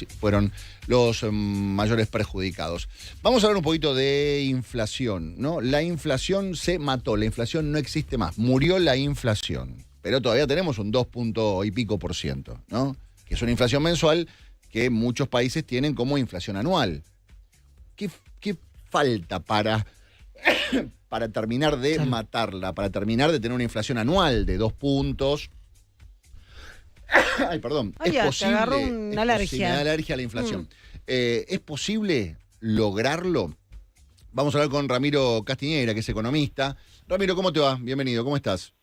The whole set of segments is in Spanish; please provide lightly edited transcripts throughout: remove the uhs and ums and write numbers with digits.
fueron los mayores perjudicados. Vamos a hablar un poquito de inflación, ¿no? La inflación se mató, la inflación no existe más, murió la inflación, pero todavía tenemos un 2 punto y pico por ciento, ¿no? Que es una inflación mensual que muchos países tienen como inflación anual. ¿Qué falta para terminar de matarla, para terminar de tener una inflación anual de 2 puntos? Ay, perdón. Ay, ¿Es ya, posible? te agarró una alergia. Me da alergia a la inflación. ¿Es posible lograrlo? Vamos a hablar con Ramiro Castiñeira, que es economista. Ramiro, ¿cómo te va? Bienvenido, ¿cómo estás?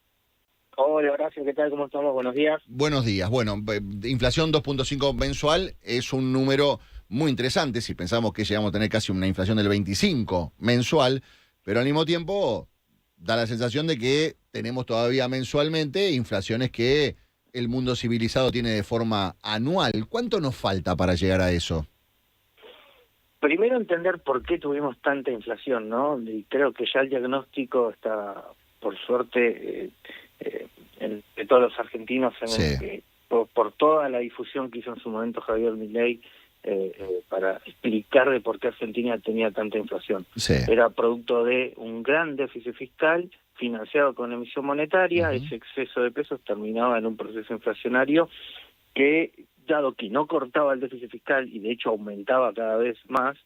Hola, Horacio, ¿qué tal? ¿Cómo estamos? Buenos días. Buenos días. Bueno, inflación 2.5 mensual es un número muy interesante si pensamos que llegamos a tener casi una inflación del 25 mensual, pero al mismo tiempo da la sensación de que tenemos todavía mensualmente inflaciones que el mundo civilizado tiene de forma anual. ¿Cuánto nos falta para llegar a eso? Primero entender por qué tuvimos tanta inflación, ¿no? Y creo que ya el diagnóstico está, por suerte, de todos los argentinos, por toda la difusión que hizo en su momento Javier Milei para explicar de por qué Argentina tenía tanta inflación. Sí. Era producto de un gran déficit fiscal financiado con emisión monetaria. Ese exceso de pesos terminaba en un proceso inflacionario que, dado que no cortaba el déficit fiscal y de hecho aumentaba cada vez más,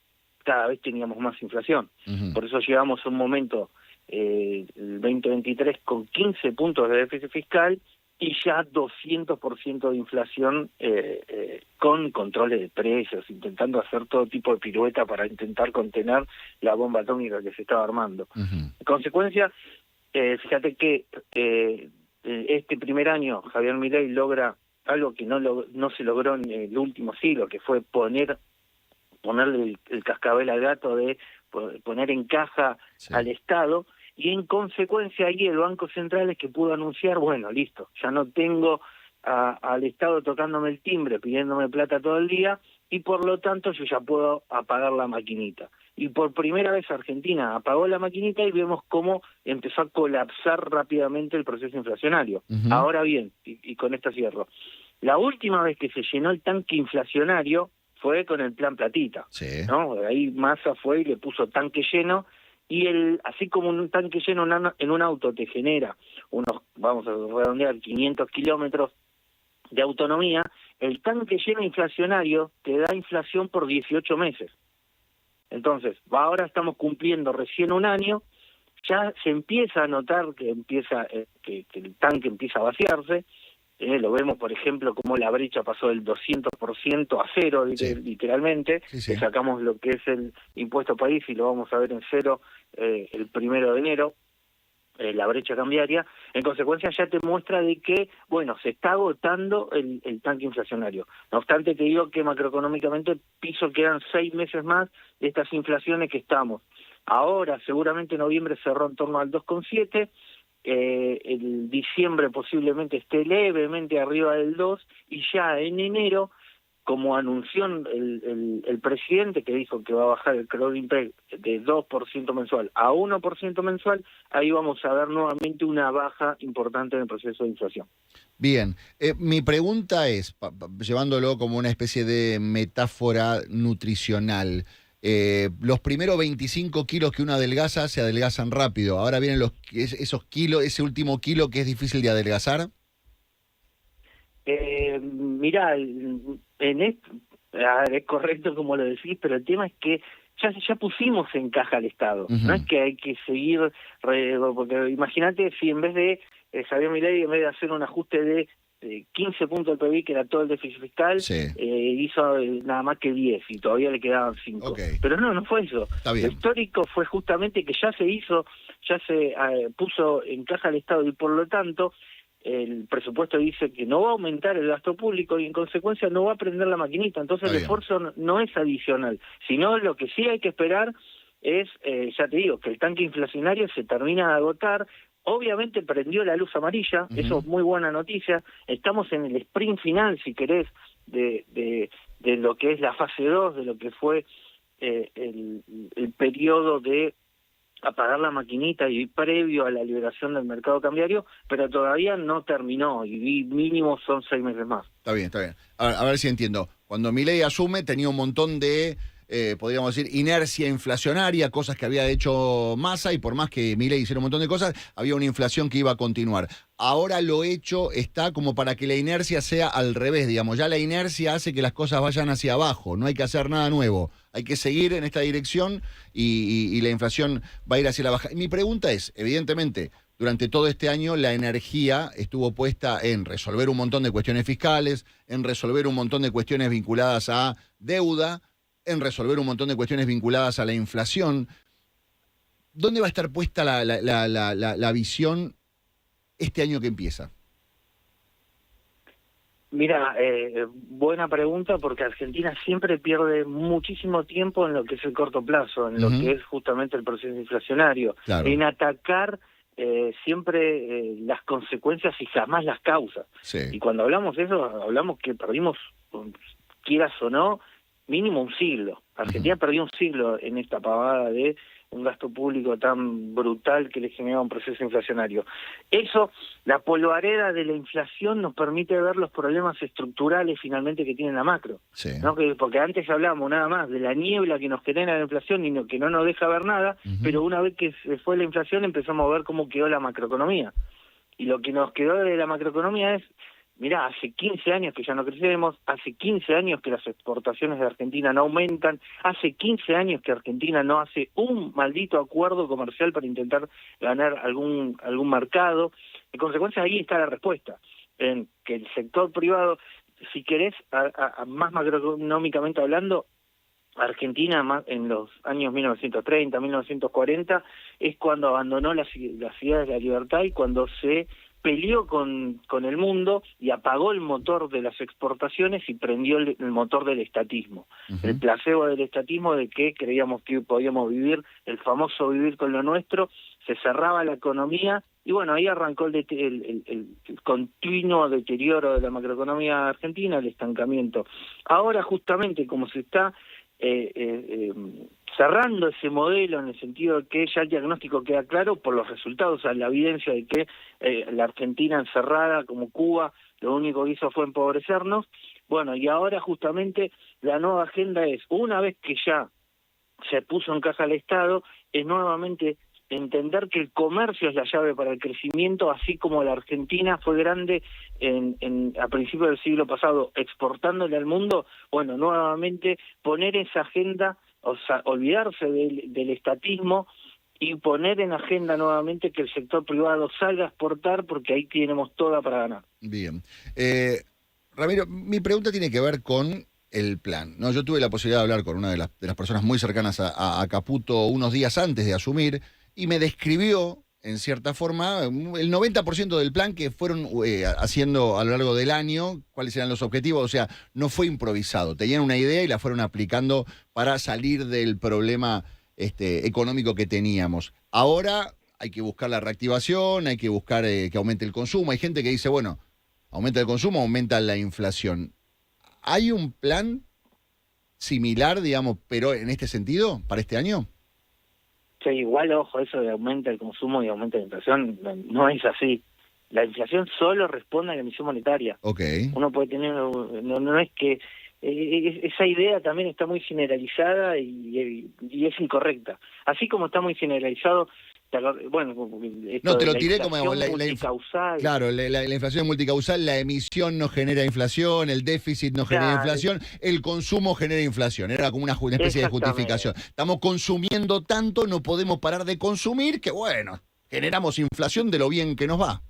cada vez teníamos más inflación. Por eso llegamos a un momento, el 2023, con 15 puntos de déficit fiscal y ya 200% de inflación con controles de precios, intentando hacer todo tipo de pirueta para intentar contener la bomba atómica que se estaba armando. En consecuencia, fíjate que este primer año Javier Milei logra algo que no se logró en el último siglo, que fue ponerle el cascabel al gato de poner en caja al Estado, y en consecuencia ahí el Banco Central es que pudo anunciar, bueno, listo, ya no tengo al Estado tocándome el timbre, pidiéndome plata todo el día, y por lo tanto yo ya puedo apagar la maquinita. Y por primera vez Argentina apagó la maquinita y vemos cómo empezó a colapsar rápidamente el proceso inflacionario. Ahora bien, y con esto cierro, la última vez que se llenó el tanque inflacionario fue con el Plan Platita, ¿no? Ahí Massa fue y le puso tanque lleno, y así como un tanque lleno en un auto te genera unos, vamos a redondear, 500 kilómetros de autonomía, el tanque lleno inflacionario te da inflación por 18 meses. Entonces, ahora estamos cumpliendo recién un año, ya se empieza a notar que que el tanque empieza a vaciarse. Lo vemos, por ejemplo, como la brecha pasó del 200% a cero, literalmente. Que sacamos lo que es el impuesto país y lo vamos a ver en cero el 1 de enero, la brecha cambiaria. En consecuencia ya te muestra de que, bueno, se está agotando el tanque inflacionario. No obstante, te digo que macroeconómicamente piso quedan 6 meses más de estas inflaciones que estamos. Ahora, seguramente noviembre cerró en torno al 2,7%, el diciembre posiblemente esté levemente arriba del 2%, y ya en enero, como anunció el presidente, que dijo que va a bajar el Credit de 2% mensual a 1% mensual, ahí vamos a ver nuevamente una baja importante en el proceso de inflación. Bien, mi pregunta es, llevándolo como una especie de metáfora nutricional, los primeros 25 kilos que uno adelgaza se adelgazan rápido. Ahora vienen esos kilos, ese último kilo que es difícil de adelgazar. Mirá, es correcto como lo decís, pero el tema es que ya pusimos en caja al Estado. No es que hay que seguir, porque imagínate si en vez de Javier Milei, en vez de hacer un ajuste de 15 puntos del PBI, que era todo el déficit fiscal, hizo nada más que 10 y todavía le quedaban 5. Pero no fue eso. Lo histórico fue justamente que ya se puso en caja al Estado, y por lo tanto el presupuesto dice que no va a aumentar el gasto público y en consecuencia no va a prender la maquinita. Entonces el esfuerzo no es adicional, sino lo que sí hay que esperar es, ya te digo, que el tanque inflacionario se termina de agotar. Obviamente prendió la luz amarilla, eso es muy buena noticia. Estamos en el sprint final, si querés, de lo que es la fase 2, de lo que fue el periodo de apagar la maquinita y previo a la liberación del mercado cambiario, pero todavía no terminó y mínimo son 6 meses más. Está bien, está bien. A ver si entiendo. Cuando Milei asume tenía un montón de, podríamos decir, inercia inflacionaria, cosas que había hecho Massa, y por más que Milei hiciera un montón de cosas, había una inflación que iba a continuar. Ahora lo hecho está como para que la inercia sea al revés, digamos. Ya la inercia hace que las cosas vayan hacia abajo, no hay que hacer nada nuevo. Hay que seguir en esta dirección y la inflación va a ir hacia la baja. Y mi pregunta es, evidentemente, durante todo este año la energía estuvo puesta en resolver un montón de cuestiones fiscales, en resolver un montón de cuestiones vinculadas a deuda, en resolver un montón de cuestiones vinculadas a la inflación. ¿Dónde va a estar puesta la visión este año que empieza? Mira, buena pregunta, porque Argentina siempre pierde muchísimo tiempo en lo que es el corto plazo, en lo que es justamente el proceso inflacionario, Claro. en atacar siempre las consecuencias y jamás las causas. Sí. Y cuando hablamos de eso, hablamos que perdimos, quieras o no, mínimo un siglo. Argentina perdió un siglo en esta pavada de un gasto público tan brutal que le genera un proceso inflacionario. Eso, la polvareda de la inflación nos permite ver los problemas estructurales finalmente que tiene la macro. Sí. ¿No? Porque antes hablamos nada más de la niebla que nos genera la inflación y que no nos deja ver nada, pero una vez que se fue la inflación empezamos a ver cómo quedó la macroeconomía. Y lo que nos quedó de la macroeconomía es, mirá, hace 15 años que ya no crecemos, hace 15 años que las exportaciones de Argentina no aumentan, hace 15 años que Argentina no hace un maldito acuerdo comercial para intentar ganar algún mercado. En consecuencia, ahí está la respuesta, en que el sector privado, si querés, más macroeconómicamente hablando, Argentina en los años 1930, 1940, es cuando abandonó las ideas de la libertad y cuando se peleó con el mundo y apagó el motor de las exportaciones y prendió el motor del estatismo. El placebo del estatismo de que creíamos que podíamos vivir, el famoso vivir con lo nuestro, se cerraba la economía y bueno, ahí arrancó el continuo deterioro de la macroeconomía argentina, el estancamiento. Ahora justamente como se está cerrando ese modelo en el sentido de que ya el diagnóstico queda claro por los resultados, o sea, la evidencia de que la Argentina encerrada como Cuba lo único que hizo fue empobrecernos. Bueno, y ahora justamente la nueva agenda es, una vez que ya se puso en caja el Estado, es nuevamente entender que el comercio es la llave para el crecimiento, así como la Argentina fue grande a principios del siglo pasado exportándole al mundo. Bueno, nuevamente poner esa agenda, o sea, olvidarse del estatismo y poner en agenda nuevamente que el sector privado salga a exportar, porque ahí tenemos toda para ganar. Bien. Ramiro, mi pregunta tiene que ver con el plan, ¿no? Yo tuve la posibilidad de hablar con una de las personas muy cercanas a Caputo unos días antes de asumir, y me describió, en cierta forma, el 90% del plan que fueron haciendo a lo largo del año, cuáles eran los objetivos. O sea, no fue improvisado. Tenían una idea y la fueron aplicando para salir del problema económico que teníamos. Ahora hay que buscar la reactivación, hay que buscar que aumente el consumo. Hay gente que dice, bueno, aumenta el consumo, aumenta la inflación. ¿Hay un plan similar, digamos, pero en este sentido, para este año? Sí, igual, ojo, eso de aumenta el consumo y aumenta la inflación, no es así. La inflación solo responde a la emisión monetaria. Okay. Uno puede tener, no es que... esa idea también está muy generalizada y es incorrecta. Así como está muy generalizado, bueno, no, te lo tiré como multicausal. Claro, la inflación es multicausal, la emisión no genera inflación, el déficit no genera inflación, el consumo genera inflación. Era como una especie de justificación. Estamos consumiendo tanto, no podemos parar de consumir, que bueno, generamos inflación de lo bien que nos va.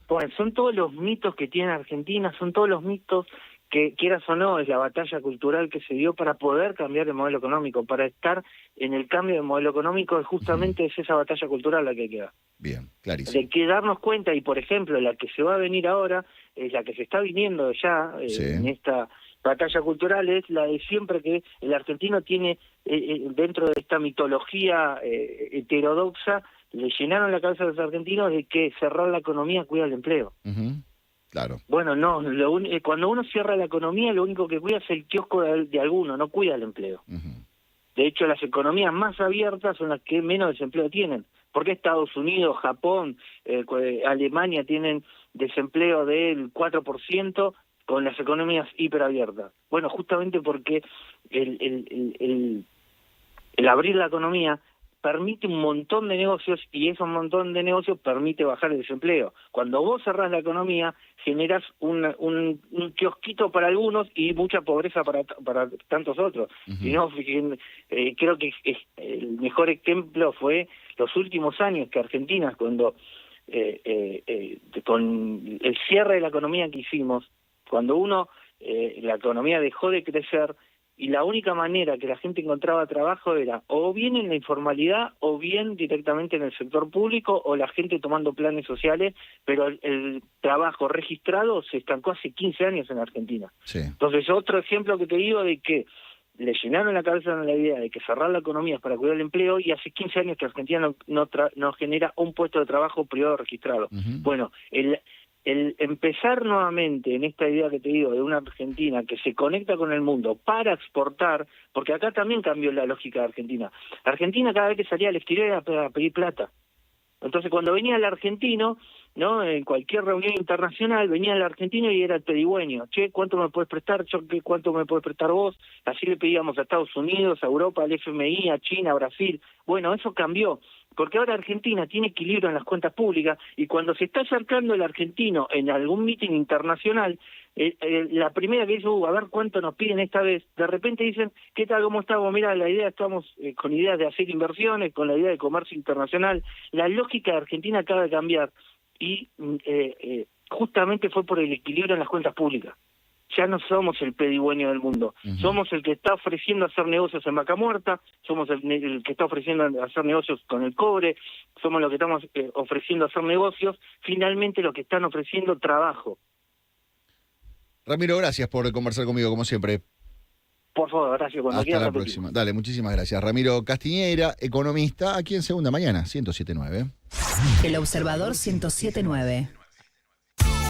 Bueno, son todos los mitos que tiene Argentina, son todos los mitos que, quieras o no, es la batalla cultural que se dio para poder cambiar el modelo económico, para estar en el cambio del modelo económico, justamente es esa batalla cultural la que queda. Bien, clarísimo. De que darnos cuenta, y por ejemplo, la que se va a venir ahora, es la que se está viniendo ya en esta batalla cultural, es la de siempre que el argentino tiene, dentro de esta mitología heterodoxa, le llenaron la cabeza a los argentinos de que cerrar la economía cuida el empleo. Claro. Bueno, no, cuando uno cierra la economía, lo único que cuida es el kiosco de alguno, no cuida el empleo. De hecho, las economías más abiertas son las que menos desempleo tienen. ¿Por qué Estados Unidos, Japón, Alemania tienen desempleo del 4% con las economías hiperabiertas? Bueno, justamente porque el abrir la economía permite un montón de negocios y ese montón de negocios permite bajar el desempleo. Cuando vos cerrás la economía, generas un kiosquito para algunos y mucha pobreza para tantos otros. Y no, creo que el mejor ejemplo fue los últimos años que Argentina, cuando con el cierre de la economía que hicimos, cuando la economía dejó de crecer, y la única manera que la gente encontraba trabajo era o bien en la informalidad o bien directamente en el sector público o la gente tomando planes sociales, pero el trabajo registrado se estancó hace 15 años en Argentina. Sí. Entonces, otro ejemplo que te digo de que le llenaron la cabeza en la idea de que cerrar la economía es para cuidar el empleo y hace 15 años que Argentina no genera un puesto de trabajo privado registrado. Bueno, el empezar nuevamente en esta idea que te digo de una Argentina que se conecta con el mundo para exportar, porque acá también cambió la lógica de Argentina. Argentina cada vez que salía al exterior era para pedir plata. Entonces cuando venía el argentino, ¿no? En cualquier reunión internacional venía el argentino y era el pedigüeño. Che, ¿cuánto me puedes prestar? ¿Cuánto me puedes prestar vos? Así le pedíamos a Estados Unidos, a Europa, al FMI, a China, a Brasil. Bueno, eso cambió. Porque ahora Argentina tiene equilibrio en las cuentas públicas y cuando se está acercando el argentino en algún meeting internacional, la primera que dice, a ver cuánto nos piden esta vez, de repente dicen, ¿qué tal, cómo estamos? Mira, la idea, estamos con ideas de hacer inversiones, con la idea de comercio internacional. La lógica de Argentina acaba de cambiar y justamente fue por el equilibrio en las cuentas públicas. Ya no somos el pedigüeño del mundo, somos el que está ofreciendo hacer negocios en Vaca Muerta, somos el que está ofreciendo hacer negocios con el cobre, somos los que estamos ofreciendo hacer negocios, finalmente los que están ofreciendo trabajo. Ramiro, gracias por conversar conmigo, como siempre. Por favor, gracias. Hasta la próxima. Dale, muchísimas gracias. Ramiro Castiñeira, economista, aquí en Segunda Mañana, 107.9. El Observador 107.9.